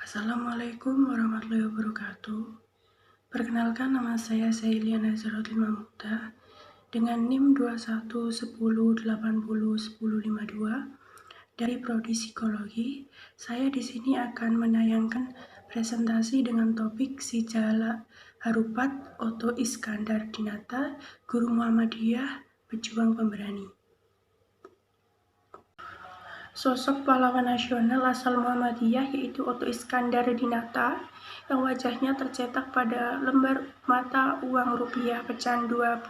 Assalamualaikum warahmatullahi wabarakatuh. Perkenalkan, nama saya Sailiana Nazarudin Mahmuda dengan NIM 2110801052 dari Prodi Psikologi. Saya di sini akan menayangkan presentasi dengan topik Si Jala Harupat Oto Iskandar Dinata, Guru Muhammadiyah, Pejuang Pemberani. Sosok pahlawan nasional asal Muhammadiyah yaitu Oto Iskandar Dinata yang wajahnya tercetak pada lembar mata uang rupiah pecahan 20.000,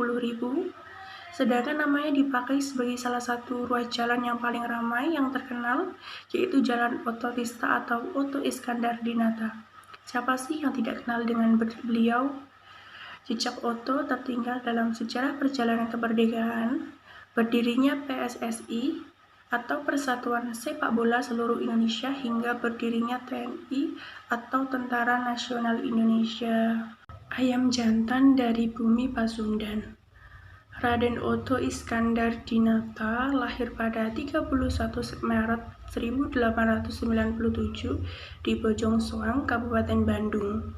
sedangkan namanya dipakai sebagai salah satu ruas jalan yang paling ramai yang terkenal yaitu Jalan Oto Tista atau Oto Iskandar Dinata. Siapa sih yang tidak kenal dengan beliau? Jejak Oto tertinggal dalam sejarah perjalanan kemerdekaan, berdirinya PSSI atau Persatuan Sepak Bola Seluruh Indonesia hingga berdirinya TNI atau Tentara Nasional Indonesia. Ayam jantan dari bumi Pasundan. Raden Oto Iskandar Dinata lahir pada 31 Maret 1897 di Bojongsoang, Kabupaten Bandung.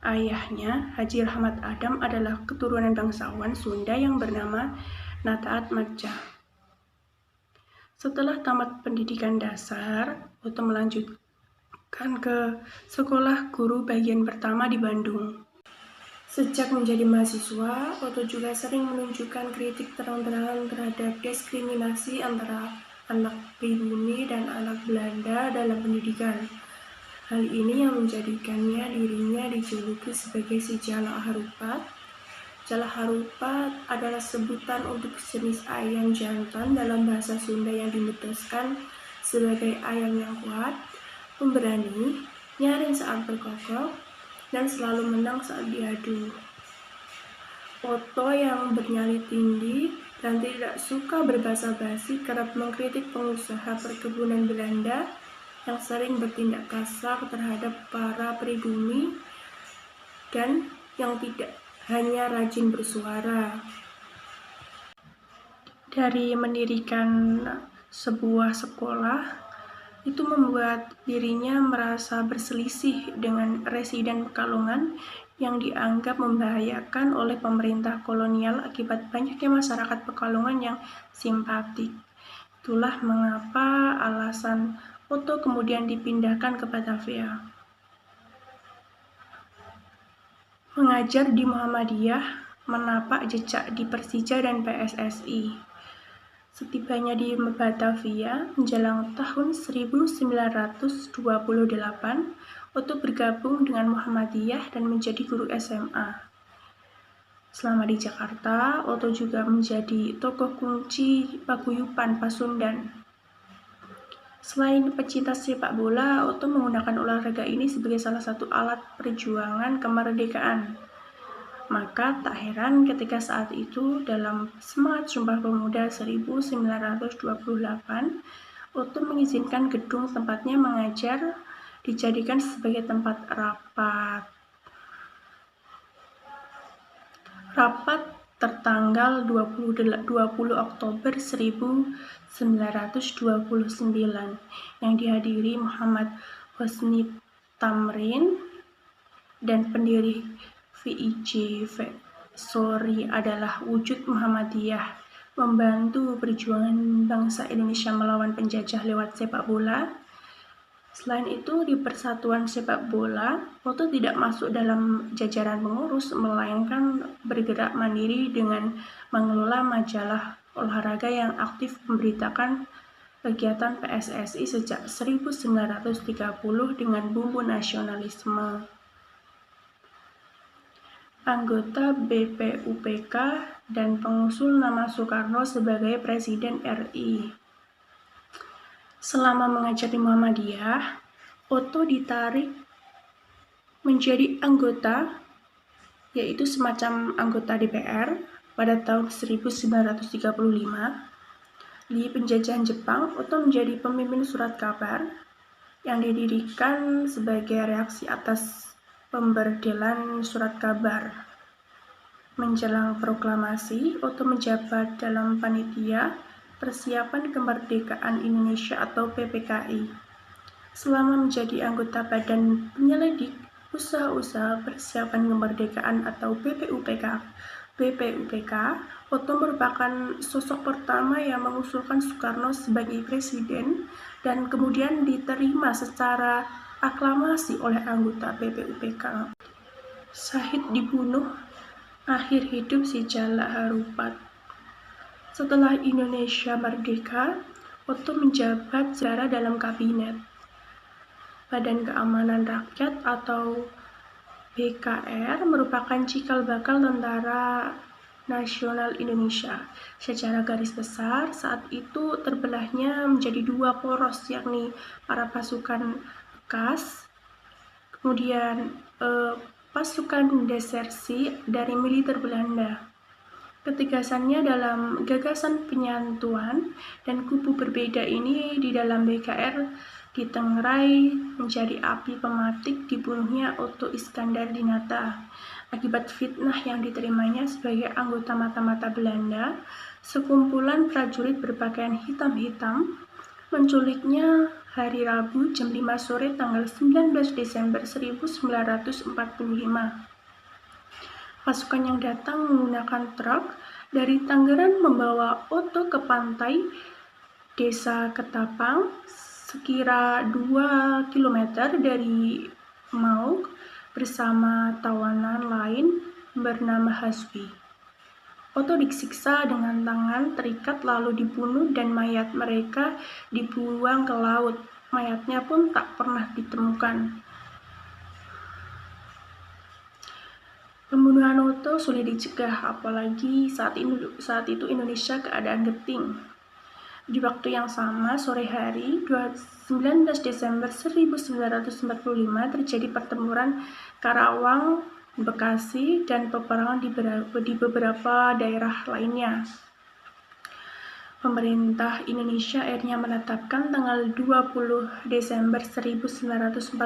Ayahnya, Haji Rahmat Adam, adalah keturunan bangsawan Sunda yang bernama Nataat Madja. Setelah tamat pendidikan dasar, Oto melanjutkan ke sekolah guru bagian pertama di Bandung. Sejak menjadi mahasiswa, Oto juga sering menunjukkan kritik terang-terangan terhadap diskriminasi antara anak pribumi dan anak Belanda dalam pendidikan. Hal ini yang menjadikannya dirinya dijuluki sebagai si Jala Harupat. Jala Harupat adalah sebutan untuk jenis ayam jantan dalam bahasa Sunda yang dimeteraskan sebagai ayam yang kuat, pemberani, nyaring saat berkokok, dan selalu menang saat diadu. Oto yang bernyali tinggi dan tidak suka berbasa-basi kerap mengkritik pengusaha perkebunan Belanda yang sering bertindak kasar terhadap para pribumi dan yang tidak hanya rajin bersuara. Dari mendirikan sebuah sekolah, itu membuat dirinya merasa berselisih dengan residen Pekalongan yang dianggap membahayakan oleh pemerintah kolonial akibat banyaknya masyarakat Pekalongan yang simpatik. Itulah mengapa alasan Oto kemudian dipindahkan ke Batavia. Mengajar di Muhammadiyah, menapak jejak di Persija dan PSSI. Setibanya di Batavia, menjelang tahun 1928, Oto bergabung dengan Muhammadiyah dan menjadi guru SMA. Selama di Jakarta, Oto juga menjadi tokoh kunci paguyuban Pasundan. Selain pecinta sepak bola, Oto menggunakan olahraga ini sebagai salah satu alat perjuangan kemerdekaan. Maka tak heran ketika saat itu dalam Semangat Sumpah Pemuda 1928, Oto mengizinkan gedung tempatnya mengajar dijadikan sebagai tempat rapat. Rapat tertanggal 20 Oktober 1929 yang dihadiri Muhammad Hosni Tamrin dan pendiri VIJ Sori adalah wujud Muhammadiyah membantu perjuangan bangsa Indonesia melawan penjajah lewat sepak bola. Selain itu, di Persatuan Sepak Bola, Oto tidak masuk dalam jajaran pengurus, melainkan bergerak mandiri dengan mengelola majalah olahraga yang aktif memberitakan kegiatan PSSI sejak 1930 dengan bumbu nasionalisme. Anggota BPUPK dan pengusul nama Soekarno sebagai Presiden RI. Selama mengajar di Muhammadiyah, Oto ditarik menjadi anggota, yaitu semacam anggota DPR pada tahun 1935. Di penjajahan Jepang, Oto menjadi pemimpin surat kabar yang didirikan sebagai reaksi atas pemberdelan surat kabar. Menjelang proklamasi, Oto menjabat dalam panitia Persiapan Kemerdekaan Indonesia atau PPKI. Selama menjadi anggota Badan Penyelidik Usaha-Usaha Persiapan Kemerdekaan atau BPUPK, Otto merupakan sosok pertama yang mengusulkan Soekarno sebagai presiden dan kemudian diterima secara aklamasi oleh anggota BPUPK. Syahid dibunuh, akhir hidup si Jalak Harupat. Setelah Indonesia merdeka, Otto menjabat sejarah dalam kabinet Badan Keamanan Rakyat atau BKR merupakan cikal bakal Tentara Nasional Indonesia. Secara garis besar, saat itu terbelahnya menjadi dua poros, yakni para pasukan bekas, kemudian pasukan desersi dari militer Belanda. Ketegasannya dalam gagasan penyatuan dan kubu berbeda ini di dalam BKR ditengarai menjadi api pematik dibunuhnya Otto Iskandar-Dinata. Akibat fitnah yang diterimanya sebagai anggota mata-mata Belanda, sekumpulan prajurit berpakaian hitam-hitam menculiknya hari Rabu jam 5 sore tanggal 19 Desember 1945. Pasukan yang datang menggunakan truk dari Tangerang membawa Otto ke pantai Desa Ketapang, sekira 2 km dari Mauk, bersama tawanan lain bernama Hasbi. Otto disiksa dengan tangan terikat lalu dibunuh dan mayat mereka dibuang ke laut. Mayatnya pun tak pernah ditemukan. Pembunuhan Otto sulit dicegah, apalagi saat itu Indonesia keadaan genting. Di waktu yang sama, sore hari 19 Desember 1945 terjadi pertempuran Karawang, Bekasi, dan peperangan di beberapa daerah lainnya. Pemerintah Indonesia akhirnya menetapkan tanggal 20 Desember 1945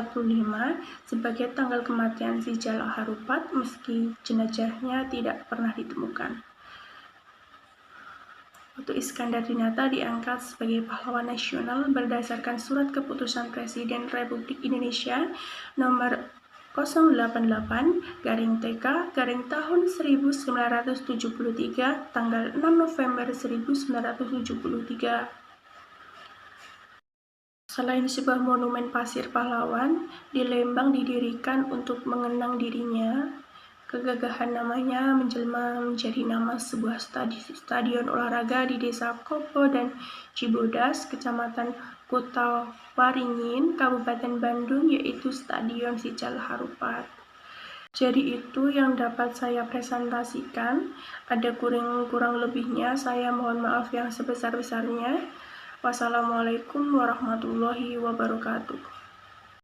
sebagai tanggal kematian si Jalak Harupat meski jenazahnya tidak pernah ditemukan. Otto Iskandar-Dinata diangkat sebagai pahlawan nasional berdasarkan surat keputusan Presiden Republik Indonesia nomor 088-TK tahun 1973 tanggal 6 November 1973. Selain sebuah monumen pasir pahlawan, di Lembang didirikan untuk mengenang dirinya. Kegagahan namanya menjelma menjadi nama sebuah stadion olahraga di Desa Kopo dan Cibodas, Kecamatan Kota Waringin, Kabupaten Bandung, yaitu Stadion Si Jalak Harupat. Jadi itu yang dapat saya presentasikan. Ada kurang lebihnya, saya mohon maaf yang sebesar-besarnya. Wassalamualaikum warahmatullahi wabarakatuh.